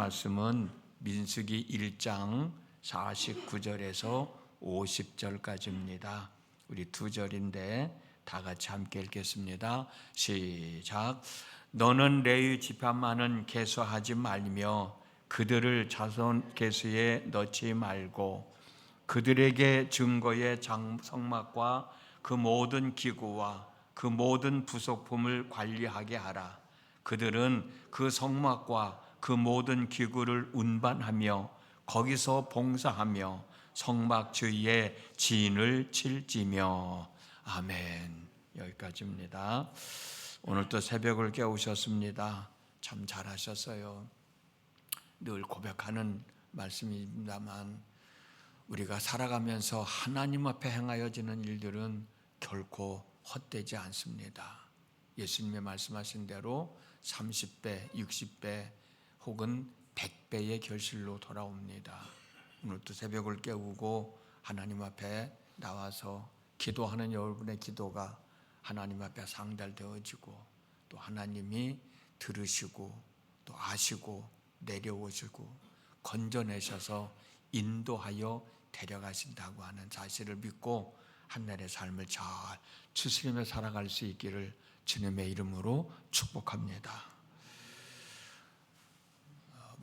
말씀은 민수기 1장 49절에서 50절까지입니다. 우리 두 절인데 다 같이 함께 읽겠습니다. 시작. 너는 레위 지파만은 계수하지 말며 그들을 자손 계수에 넣지 말고 그들에게 증거의 성막과 그 모든 기구와 그 모든 부속품을 관리하게 하라. 그들은 그 성막과 그 모든 기구를 운반하며 거기서 봉사하며 성막 주위에 진을 칠지며. 아멘. 여기까지입니다. 오늘 또 새벽을 깨우셨습니다. 참 잘하셨어요. 늘 고백하는 말씀입니다만 우리가 살아가면서 하나님 앞에 행하여지는 일들은 결코 헛되지 않습니다. 예수님이 말씀하신 대로 30배, 60배 혹은 100배의 결실로 돌아옵니다. 오늘도 새벽을 깨우고 하나님 앞에 나와서 기도하는 여러분의 기도가 하나님 앞에 상달되어지고 또 하나님이 들으시고 또 아시고 내려오시고 건져내셔서 인도하여 데려가신다고 하는 사실을 믿고 한날의 삶을 잘 추스리며 살아갈 수 있기를 주님의 이름으로 축복합니다.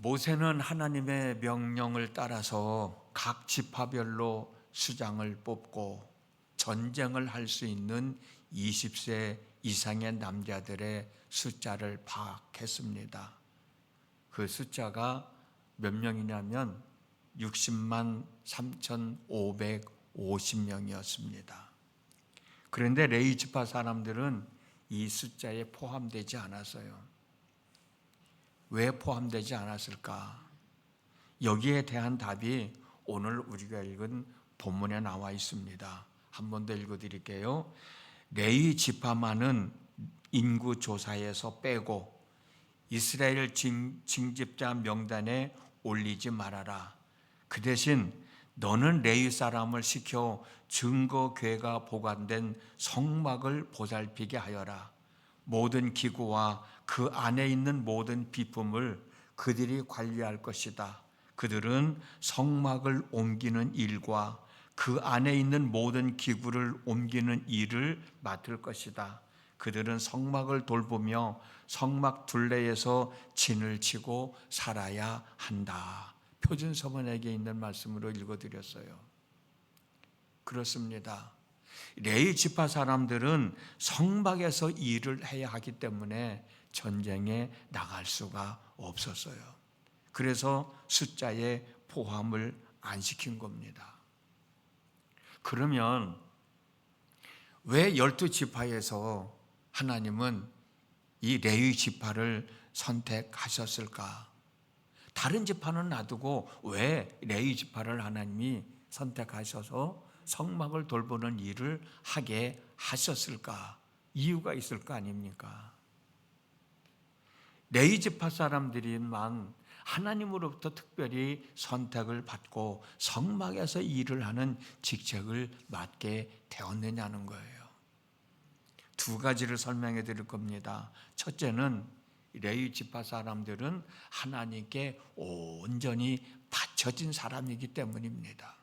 모세는 하나님의 명령을 따라서 각 지파별로 수장을 뽑고 전쟁을 할 수 있는 20세 이상의 남자들의 숫자를 파악했습니다. 그 숫자가 몇 명이냐면 60만 3,550명이었습니다. 그런데 레위 지파 사람들은 이 숫자에 포함되지 않았어요. 왜 포함되지 않았을까? 여기에 대한 답이 오늘 우리가 읽은 본문에 나와 있습니다. 한 번 더 읽어드릴게요. 레위 지파만은 인구 조사에서 빼고 이스라엘 징집자 명단에 올리지 말아라. 그 대신 너는 레위 사람을 시켜 증거궤가 보관된 성막을 보살피게 하여라. 모든 기구와 그 안에 있는 모든 비품을 그들이 관리할 것이다. 그들은 성막을 옮기는 일과 그 안에 있는 모든 기구를 옮기는 일을 맡을 것이다. 그들은 성막을 돌보며 성막 둘레에서 진을 치고 살아야 한다. 표준서문에게 있는 말씀으로 읽어드렸어요. 그렇습니다. 레위 지파 사람들은 성막에서 일을 해야 하기 때문에 전쟁에 나갈 수가 없었어요. 그래서 숫자에 포함을 안 시킨 겁니다. 그러면 왜 12지파에서 하나님은 이 레위 지파를 선택하셨을까? 다른 지파는 놔두고 왜 레위 지파를 하나님이 선택하셔서 성막을 돌보는 일을 하게 하셨을까? 이유가 있을 거 아닙니까? 레위 지파 사람들이만 하나님으로부터 특별히 선택을 받고 성막에서 일을 하는 직책을 맡게 되었느냐는 거예요. 두 가지를 설명해 드릴 겁니다. 첫째는 레위 지파 사람들은 하나님께 온전히 바쳐진 사람이기 때문입니다.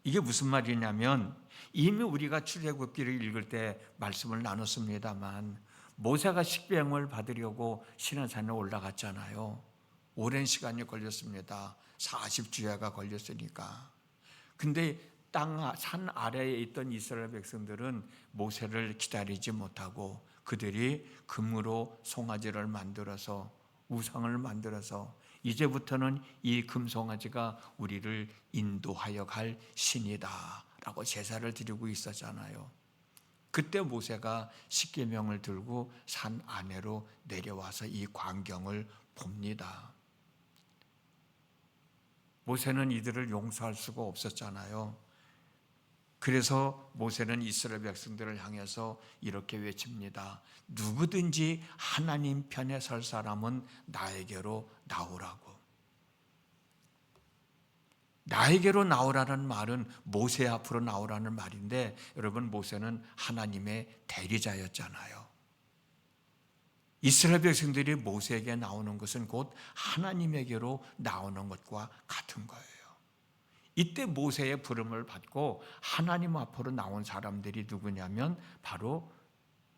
이게 무슨 말이냐면 이미 우리가 출애굽기를 읽을 때 말씀을 나눴습니다만 모세가 식병을 받으려고 시내산에 올라갔잖아요. 오랜 시간이 걸렸습니다. 40주야가 걸렸으니까. 근데 산 아래에 있던 이스라엘 백성들은 모세를 기다리지 못하고 그들이 금으로 송아지를 만들어서 우상을 만들어서 이제부터는 이 금송아지가 우리를 인도하여 갈 신이다 라고 제사를 드리고 있었잖아요. 그때 모세가 십계명을 들고 산 아래로 내려와서 이 광경을 봅니다. 모세는 이들을 용서할 수가 없었잖아요. 그래서 모세는 이스라엘 백성들을 향해서 이렇게 외칩니다. 누구든지 하나님 편에 설 사람은 나에게로 나오라고. 나에게로 나오라는 말은 모세 앞으로 나오라는 말인데 여러분 모세는 하나님의 대리자였잖아요. 이스라엘 백성들이 모세에게 나오는 것은 곧 하나님에게로 나오는 것과 같은 거예요. 이때 모세의 부름을 받고 하나님 앞으로 나온 사람들이 누구냐면 바로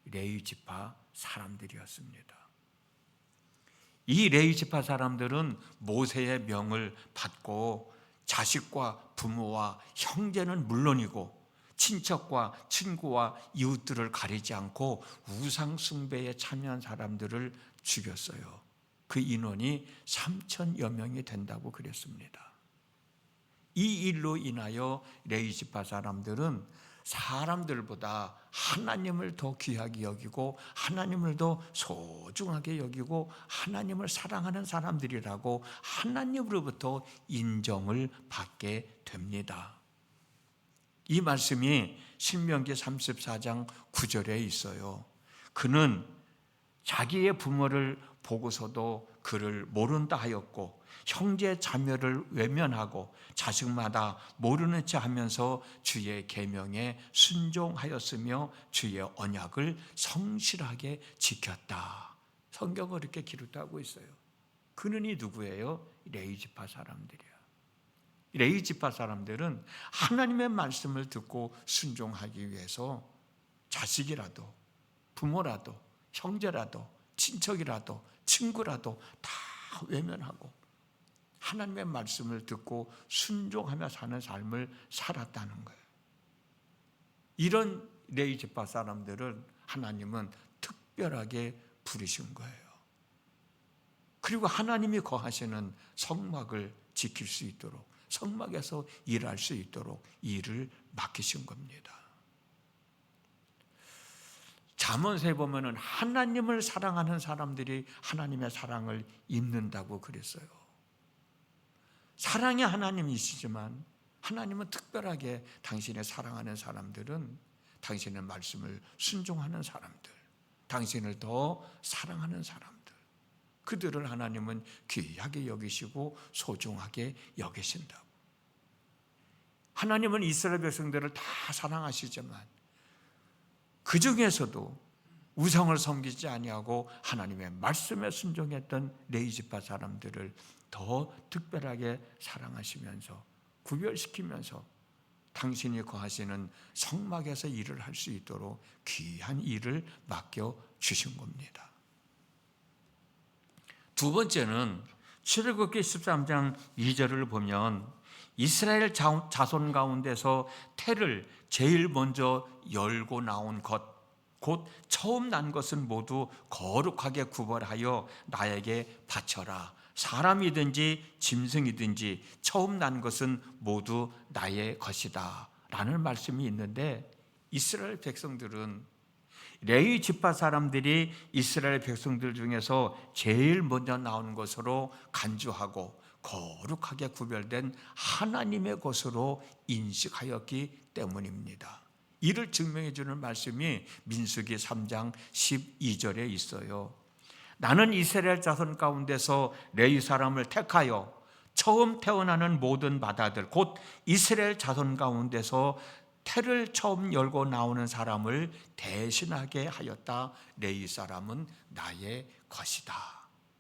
레위 지파 사람들이었습니다. 이 레위 지파 사람들은 모세의 명을 받고 자식과 부모와 형제는 물론이고 친척과 친구와 이웃들을 가리지 않고 우상 숭배에 참여한 사람들을 죽였어요. 그 인원이 3,000여 명이 된다고 그랬습니다. 이 일로 인하여 레위 지파 사람들은 사람들보다 하나님을 더 귀하게 여기고 하나님을 더 소중하게 여기고 하나님을 사랑하는 사람들이라고 하나님으로부터 인정을 받게 됩니다. 이 말씀이 신명기 34장 9절에 있어요. 그는 자기의 부모를 보고서도 그를 모른다 하였고 형제 자매를 외면하고 자식마다 모르는 체 하면서 주의 계명에 순종하였으며 주의 언약을 성실하게 지켰다. 성경을 이렇게 기록하고 있어요. 그는 이 누구예요? 레위 지파 사람들이야. 레위 지파 사람들은 하나님의 말씀을 듣고 순종하기 위해서 자식이라도 부모라도 형제라도 친척이라도 친구라도 다 외면하고 하나님의 말씀을 듣고 순종하며 사는 삶을 살았다는 거예요. 이런 레위 지파 사람들을 하나님은 특별하게 부르신 거예요. 그리고 하나님이 거하시는 성막을 지킬 수 있도록 성막에서 일할 수 있도록 일을 맡기신 겁니다. 잠언서에 보면은 하나님을 사랑하는 사람들이 하나님의 사랑을 입는다고 그랬어요. 사랑이 하나님이시지만 하나님은 특별하게 당신의 사랑하는 사람들은 당신의 말씀을 순종하는 사람들, 당신을 더 사랑하는 사람들, 그들을 하나님은 귀하게 여기시고 소중하게 여기신다고. 하나님은 이스라엘 백성들을 다 사랑하시지만 그 중에서도 우상을 섬기지 아니하고 하나님의 말씀에 순종했던 레위 지파 사람들을 더 특별하게 사랑하시면서 구별시키면서 당신이 거하시는 성막에서 일을 할 수 있도록 귀한 일을 맡겨주신 겁니다. 두 번째는 출애굽기 13장 2절을 보면 이스라엘 자손 가운데서 태를 제일 먼저 열고 나온 것, 곧 처음 난 것은 모두 거룩하게 구별하여 나에게 바쳐라. 사람이든지 짐승이든지 처음 난 것은 모두 나의 것이다 라는 말씀이 있는데, 이스라엘 백성들은 레위 지파 사람들이 이스라엘 백성들 중에서 제일 먼저 나온 것으로 간주하고 거룩하게 구별된 하나님의 것으로 인식하였기 때문입니다. 이를 증명해 주는 말씀이 민수기 3장 12절에 있어요. 나는 이스라엘 자손 가운데서 레위 사람을 택하여 처음 태어나는 모든 바다들 곧 이스라엘 자손 가운데서 태를 처음 열고 나오는 사람을 대신하게 하였다. 레위 사람은 나의 것이다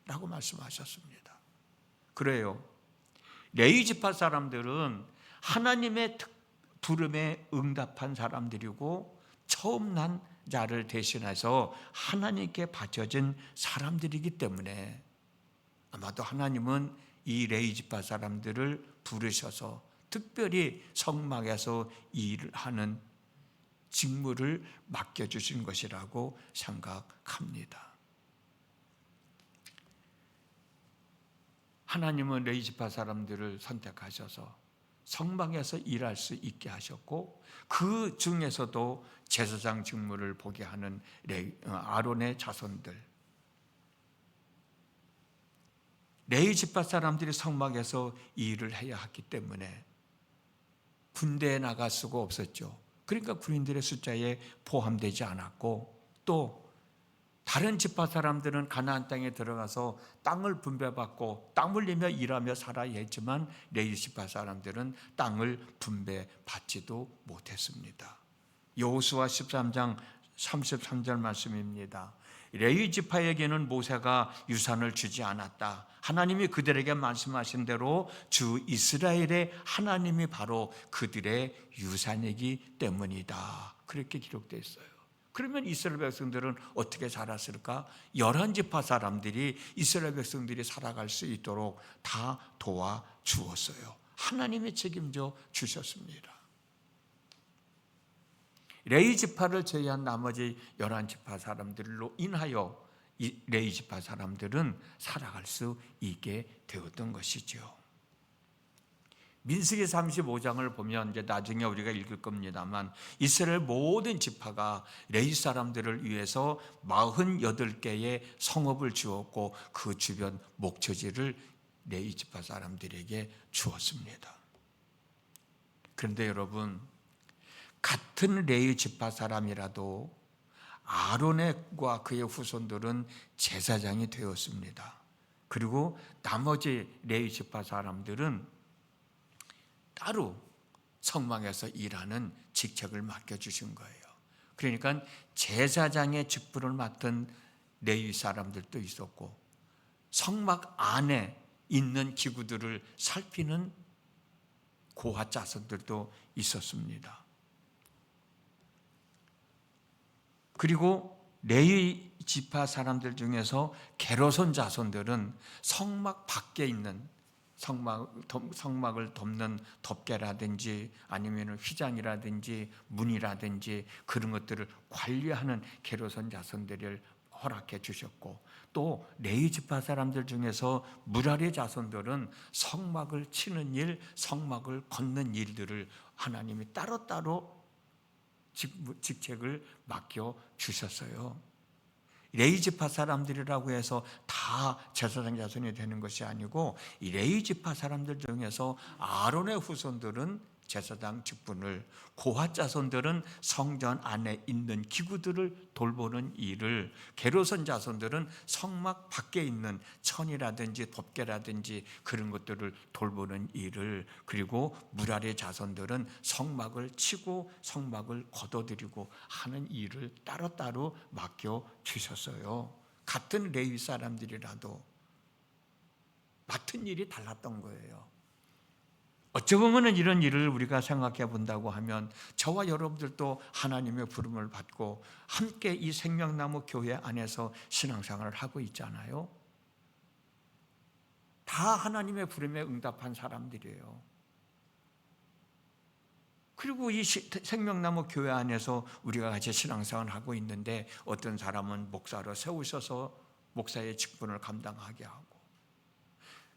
라고 말씀하셨습니다. 그래요, 레위 지파 사람들은 하나님의 부름에 응답한 사람들이고 처음 난 자를 대신해서 하나님께 바쳐진 사람들이기 때문에 아마도 하나님은 이 레위 지파 사람들을 부르셔서 특별히 성막에서 일을 하는 직무를 맡겨주신 것이라고 생각합니다. 하나님은 레위 지파 사람들을 선택하셔서 성막에서 일할 수 있게 하셨고 그 중에서도 제사장 직무를 보게 하는 아론의 자손들, 레위 지파 사람들이 성막에서 일을 해야 했기 때문에 군대에 나갈 수가 없었죠. 그러니까 군인들의 숫자에 포함되지 않았고, 또 다른 지파 사람들은 가나안 땅에 들어가서 땅을 분배받고 땀 흘리며 일하며 살아야 했지만 레위 지파 사람들은 땅을 분배받지도 못했습니다. 여호수아 13장 33절 말씀입니다. 레위 지파에게는 모세가 유산을 주지 않았다. 하나님이 그들에게 말씀하신 대로 주 이스라엘의 하나님이 바로 그들의 유산이기 때문이다. 그렇게 기록되어 있어요. 그러면 이스라엘 백성들은 어떻게 살았을까? 11지파 사람들이 이스라엘 백성들이 살아갈 수 있도록 다 도와주었어요. 하나님이 책임져 주셨습니다. 레위 지파를 제외한 나머지 11지파 사람들로 인하여 이 레위 지파 사람들은 살아갈 수 있게 되었던 것이죠. 민수기 35장을 보면 이제 나중에 우리가 읽을 겁니다만 이스라엘 모든 지파가 레위 사람들을 위해서 48개의 성읍을 주었고 그 주변 목초지를 레위 지파 사람들에게 주었습니다. 그런데 여러분, 같은 레위 지파 사람이라도 아론과 그의 후손들은 제사장이 되었습니다. 그리고 나머지 레위 지파 사람들은 따로 성막에서 일하는 직책을 맡겨주신 거예요. 그러니까 제사장의 직분을 맡은 레위 사람들도 있었고 성막 안에 있는 기구들을 살피는 고핫 자손들도 있었습니다. 그리고 레위 지파 사람들 중에서 게르손 자손들은 성막 밖에 있는 성막을 덮는 덮개라든지 아니면 휘장이라든지 문이라든지 그런 것들을 관리하는 게르손 자손들을 허락해 주셨고, 또 레위 지파 사람들 중에서 무라리 자손들은 성막을 치는 일, 성막을 걷는 일들을 하나님이 따로따로 직책을 맡겨 주셨어요. 레위 지파 사람들이라고 해서 다 제사장 자손이 되는 것이 아니고 이 레위 지파 사람들 중에서 아론의 후손들은 제사장 직분을, 고핫 자손들은 성전 안에 있는 기구들을 돌보는 일을, 게르손 자손들은 성막 밖에 있는 천이라든지 덮개라든지 그런 것들을 돌보는 일을, 그리고 무라리 자손들은 성막을 치고 성막을 걷어들이고 하는 일을 따로따로 맡겨 주셨어요. 같은 레위 사람들이라도 맡은 일이 달랐던 거예요. 어찌 보면 이런 일을 우리가 생각해 본다고 하면 저와 여러분들도 하나님의 부름을 받고 함께 이 생명나무 교회 안에서 신앙생활을 하고 있잖아요. 다 하나님의 부름에 응답한 사람들이에요. 그리고 이 생명나무 교회 안에서 우리가 같이 신앙생활을 하고 있는데 어떤 사람은 목사로 세우셔서 목사의 직분을 감당하게 하고,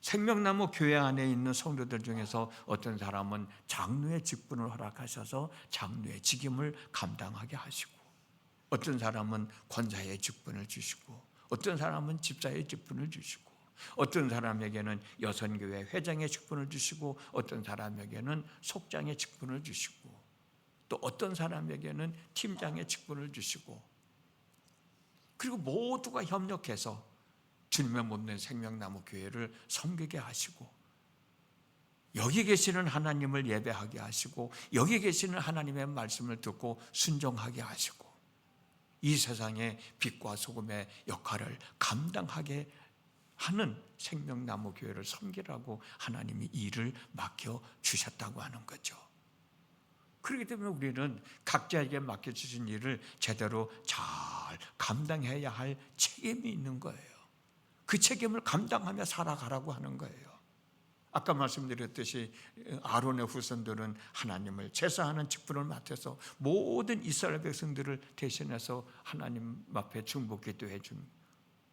생명나무 교회 안에 있는 성도들 중에서 어떤 사람은 장로의 직분을 허락하셔서 장로의 직임을 감당하게 하시고, 어떤 사람은 권사의 직분을 주시고, 어떤 사람은 집사의 직분을 주시고, 어떤 사람에게는 여선교회 회장의 직분을 주시고, 어떤 사람에게는 속장의 직분을 주시고, 또 어떤 사람에게는 팀장의 직분을 주시고, 그리고 모두가 협력해서 주님의 몸된 생명나무 교회를 섬기게 하시고, 여기 계시는 하나님을 예배하게 하시고, 여기 계시는 하나님의 말씀을 듣고 순종하게 하시고, 이 세상의 빛과 소금의 역할을 감당하게 하는 생명나무 교회를 섬기라고 하나님이 일을 맡겨주셨다고 하는 거죠. 그렇기 때문에 우리는 각자에게 맡겨주신 일을 제대로 잘 감당해야 할 책임이 있는 거예요. 그 책임을 감당하며 살아가라고 하는 거예요. 아까 말씀드렸듯이 아론의 후손들은 하나님을 제사하는 직분을 맡아서 모든 이스라엘 백성들을 대신해서 하나님 앞에 중보기도 해준,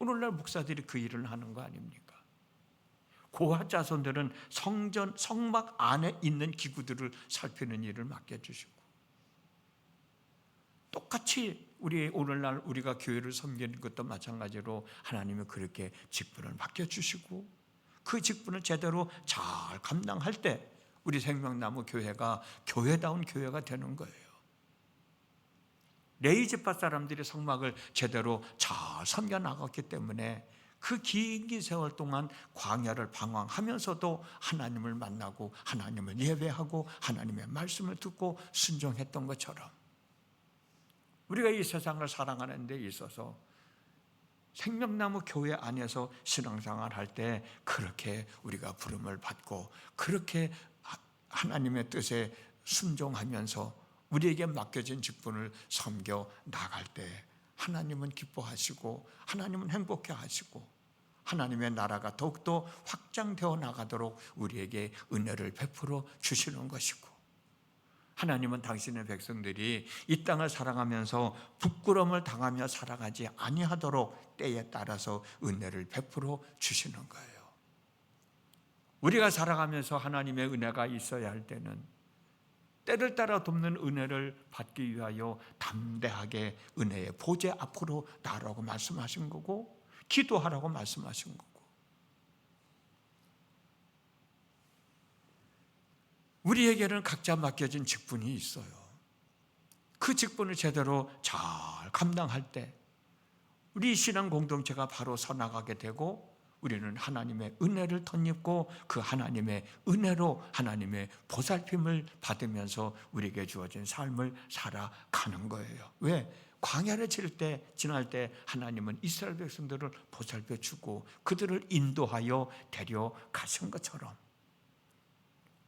오늘날 목사들이 그 일을 하는 거 아닙니까? 고핫 자손들은 성막 안에 있는 기구들을 살피는 일을 맡겨주시고, 똑같이 오늘날 우리가 교회를 섬기는 것도 마찬가지로 하나님은 그렇게 직분을 맡겨주시고, 그 직분을 제대로 잘 감당할 때 우리 생명나무 교회가 교회다운 교회가 되는 거예요. 레위 지파 사람들이 성막을 제대로 잘 섬겨나갔기 때문에 그 긴 세월 동안 광야를 방황하면서도 하나님을 만나고 하나님을 예배하고 하나님의 말씀을 듣고 순종했던 것처럼 우리가 이 세상을 살아가는 데 있어서 생명나무 교회 안에서 신앙생활 할 때 그렇게 우리가 부름을 받고 그렇게 하나님의 뜻에 순종하면서 우리에게 맡겨진 직분을 섬겨 나갈 때 하나님은 기뻐하시고 하나님은 행복해 하시고 하나님의 나라가 더욱더 확장되어 나가도록 우리에게 은혜를 베풀어 주시는 것이고, 하나님은 당신의 백성들이 이 땅을 살아가면서 부끄러움을 당하며 살아가지 아니하도록 때에 따라서 은혜를 베풀어 주시는 거예요. 우리가 살아가면서 하나님의 은혜가 있어야 할 때는 때를 따라 돕는 은혜를 받기 위하여 담대하게 은혜의 보좌 앞으로 나아라고 말씀하신 거고, 기도하라고 말씀하신 거고, 우리에게는 각자 맡겨진 직분이 있어요. 그 직분을 제대로 잘 감당할 때 우리 신앙 공동체가 바로 서나가게 되고, 우리는 하나님의 은혜를 덧입고 그 하나님의 은혜로 하나님의 보살핌을 받으면서 우리에게 주어진 삶을 살아가는 거예요. 왜? 광야를 지날 때 하나님은 이스라엘 백성들을 보살펴 주고 그들을 인도하여 데려가신 것처럼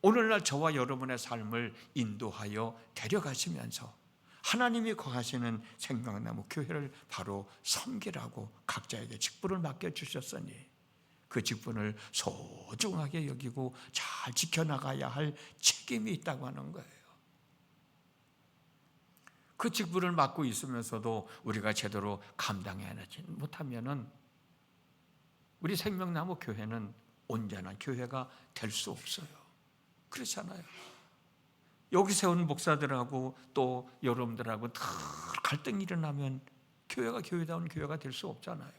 오늘날 저와 여러분의 삶을 인도하여 데려가시면서 하나님이 거하시는 생명나무 교회를 바로 섬기라고 각자에게 직분을 맡겨주셨으니 그 직분을 소중하게 여기고 잘 지켜나가야 할 책임이 있다고 하는 거예요. 그 직분을 맡고 있으면서도 우리가 제대로 감당해내지 못하면은 우리 생명나무 교회는 온전한 교회가 될 수 없어요. 그렇잖아요. 여기 세운 목사들하고 또 여러분들하고 다 갈등이 일어나면 교회가 교회다운 교회가 될 수 없잖아요.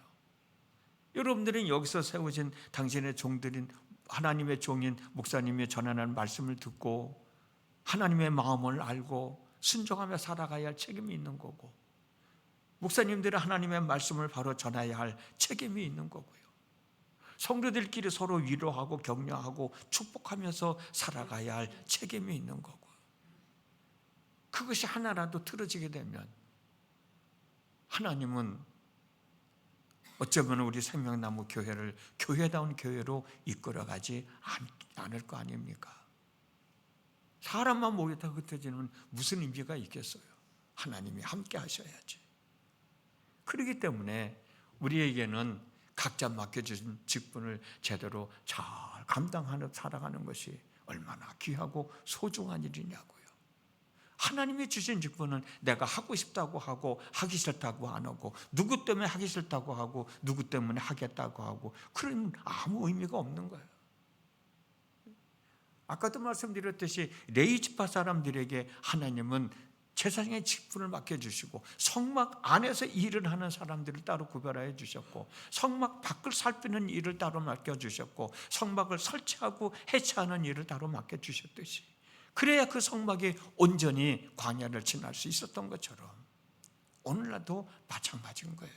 여러분들은 여기서 세워진 당신의 종들인 하나님의 종인 목사님이 전하는 말씀을 듣고 하나님의 마음을 알고 순종하며 살아가야 할 책임이 있는 거고, 목사님들은 하나님의 말씀을 바로 전해야 할 책임이 있는 거고요. 성도들끼리 서로 위로하고 격려하고 축복하면서 살아가야 할 책임이 있는 거고, 그것이 하나라도 틀어지게 되면 하나님은 어쩌면 우리 생명나무 교회를 교회다운 교회로 이끌어가지 않을 거 아닙니까? 사람만 모였다 흩어지는 무슨 의미가 있겠어요? 하나님이 함께 하셔야지. 그렇기 때문에 우리에게는 각자 맡겨진 직분을 제대로 잘 감당하며 살아가는 것이 얼마나 귀하고 소중한 일이냐고요. 하나님이 주신 직분은 내가 하고 싶다고 하고 하기 싫다고 안 하고 누구 때문에 하기 싫다고 하고 누구 때문에 하겠다고 하고 그런 아무 의미가 없는 거예요. 아까도 말씀드렸듯이 레위 지파 사람들에게 하나님은 제사장의 직분을 맡겨주시고 성막 안에서 일을 하는 사람들을 따로 구별하여 주셨고 성막 밖을 살피는 일을 따로 맡겨주셨고 성막을 설치하고 해체하는 일을 따로 맡겨주셨듯이, 그래야 그 성막이 온전히 광야를 지날 수 있었던 것처럼 오늘날도 마찬가지인 거예요.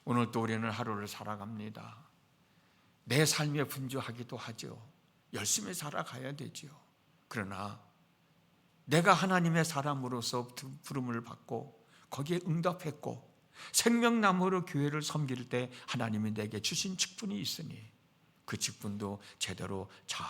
오늘도 우리는 하루를 살아갑니다. 내 삶에 분주하기도 하죠. 열심히 살아가야 되지요. 그러나 내가 하나님의 사람으로서 부름을 받고 거기에 응답했고 생명나무로 교회를 섬길 때 하나님이 내게 주신 직분이 있으니 그 직분도 제대로 잘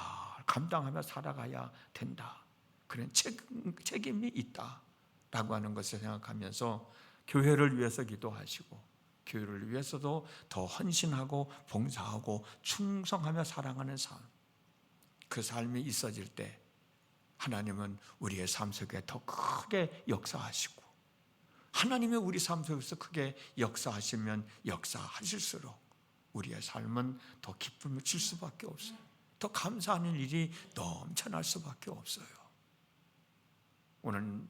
감당하며 살아가야 된다. 그런 책임이 있다라고 하는 것을 생각하면서 교회를 위해서 기도하시고 교회를 위해서도 더 헌신하고 봉사하고 충성하며 살아가는 삶, 그 삶이 있어질 때 하나님은 우리의 삶 속에 더 크게 역사하시고, 하나님의 우리 삶 속에서 크게 역사하시면 역사하실수록 우리의 삶은 더 기쁨을 줄 수밖에 없어요. 더 감사하는 일이 넘쳐날 수밖에 없어요. 오늘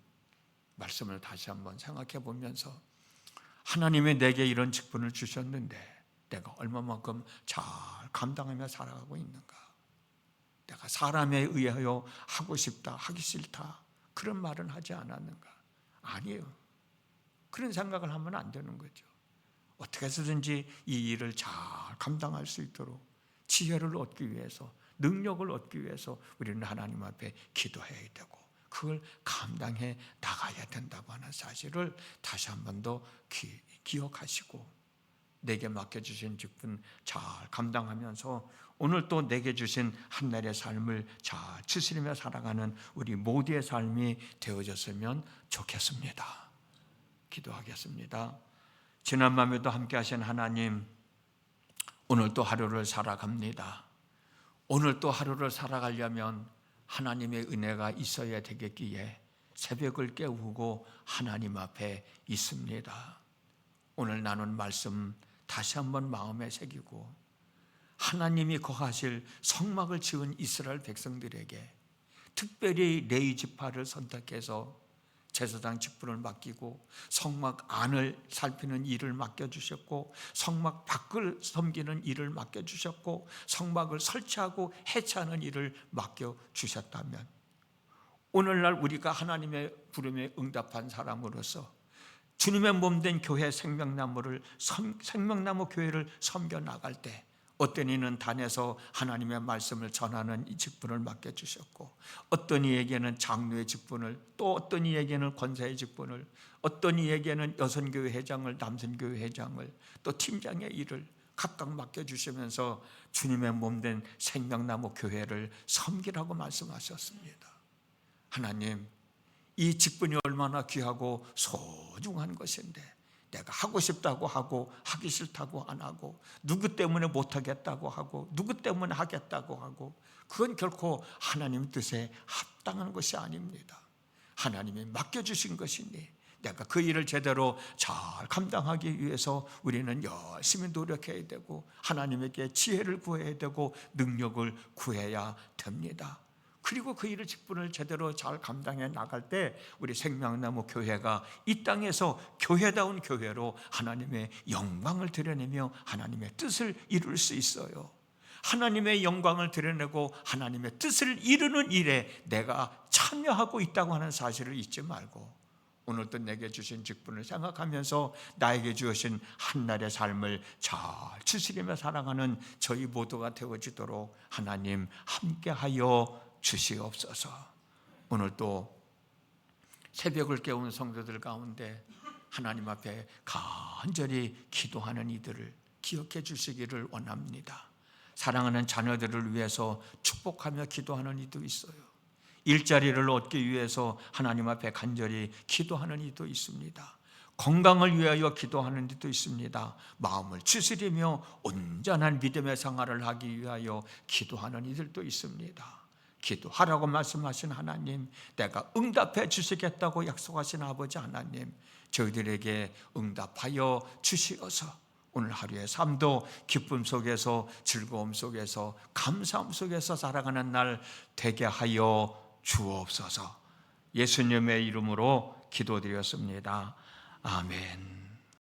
말씀을 다시 한번 생각해 보면서 하나님이 내게 이런 직분을 주셨는데 내가 얼마만큼 잘 감당하며 살아가고 있는가? 내가 사람에 의하여 하고 싶다, 하기 싫다 그런 말은 하지 않았는가? 아니에요. 그런 생각을 하면 안 되는 거죠. 어떻게 해서든지 이 일을 잘 감당할 수 있도록 지혜를 얻기 위해서, 능력을 얻기 위해서 우리는 하나님 앞에 기도해야 되고 그걸 감당해 나가야 된다고 하는 사실을 다시 한 번 더 기억하시고 내게 맡겨주신 직분 잘 감당하면서 오늘 또 내게 주신 한날의 삶을 잘 추스리며 살아가는 우리 모두의 삶이 되어졌으면 좋겠습니다. 기도하겠습니다. 지난 밤에도 함께 하신 하나님, 오늘 또 하루를 살아갑니다. 오늘 또 하루를 살아가려면 하나님의 은혜가 있어야 되겠기에 새벽을 깨우고 하나님 앞에 있습니다. 오늘 나눈 말씀 다시 한번 마음에 새기고 하나님이 거하실 성막을 지은 이스라엘 백성들에게 특별히 레위 지파를 선택해서 제사장 직분을 맡기고 성막 안을 살피는 일을 맡겨주셨고 성막 밖을 섬기는 일을 맡겨주셨고 성막을 설치하고 해체하는 일을 맡겨주셨다면 오늘날 우리가 하나님의 부름에 응답한 사람으로서 주님의 몸된 교회 생명나무 교회를 섬겨 나갈 때 어떤 이는 단에서 하나님의 말씀을 전하는 이 직분을 맡겨주셨고 어떤 이에게는 장로의 직분을, 또 어떤 이에게는 권사의 직분을, 어떤 이에게는 여성교회 회장을, 남성교회 회장을, 또 팀장의 일을 각각 맡겨주시면서 주님의 몸된 생명나무 교회를 섬기라고 말씀하셨습니다. 하나님, 이 직분이 얼마나 귀하고 소중한 것인데 내가 하고 싶다고 하고 하기 싫다고 안 하고 누구 때문에 못하겠다고 하고 누구 때문에 하겠다고 하고 그건 결코 하나님 뜻에 합당한 것이 아닙니다. 하나님이 맡겨주신 것이니 내가 그 일을 제대로 잘 감당하기 위해서 우리는 열심히 노력해야 되고 하나님에게 지혜를 구해야 되고 능력을 구해야 됩니다. 그리고 그 일을 직분을 제대로 잘 감당해 나갈 때 우리 생명나무 교회가 이 땅에서 교회다운 교회로 하나님의 영광을 드러내며 하나님의 뜻을 이룰 수 있어요. 하나님의 영광을 드러내고 하나님의 뜻을 이루는 일에 내가 참여하고 있다고 하는 사실을 잊지 말고 오늘도 내게 주신 직분을 생각하면서 나에게 주신 한날의 삶을 잘 추스리며 살아가는 저희 모두가 되어지도록 하나님 함께하여 주시옵소서. 오늘 또 새벽을 깨운 성도들 가운데 하나님 앞에 간절히 기도하는 이들을 기억해 주시기를 원합니다. 사랑하는 자녀들을 위해서 축복하며 기도하는 이도 있어요. 일자리를 얻기 위해서 하나님 앞에 간절히 기도하는 이도 있습니다. 건강을 위하여 기도하는 이도 있습니다. 마음을 추스리며 온전한 믿음의 생활을 하기 위하여 기도하는 이들도 있습니다. 기도하라고 말씀하신 하나님, 내가 응답해 주시겠다고 약속하신 아버지 하나님, 저희들에게 응답하여 주시어서 오늘 하루의 삶도 기쁨 속에서 즐거움 속에서 감사함 속에서 살아가는 날 되게 하여 주옵소서. 예수님의 이름으로 기도드렸습니다. 아멘.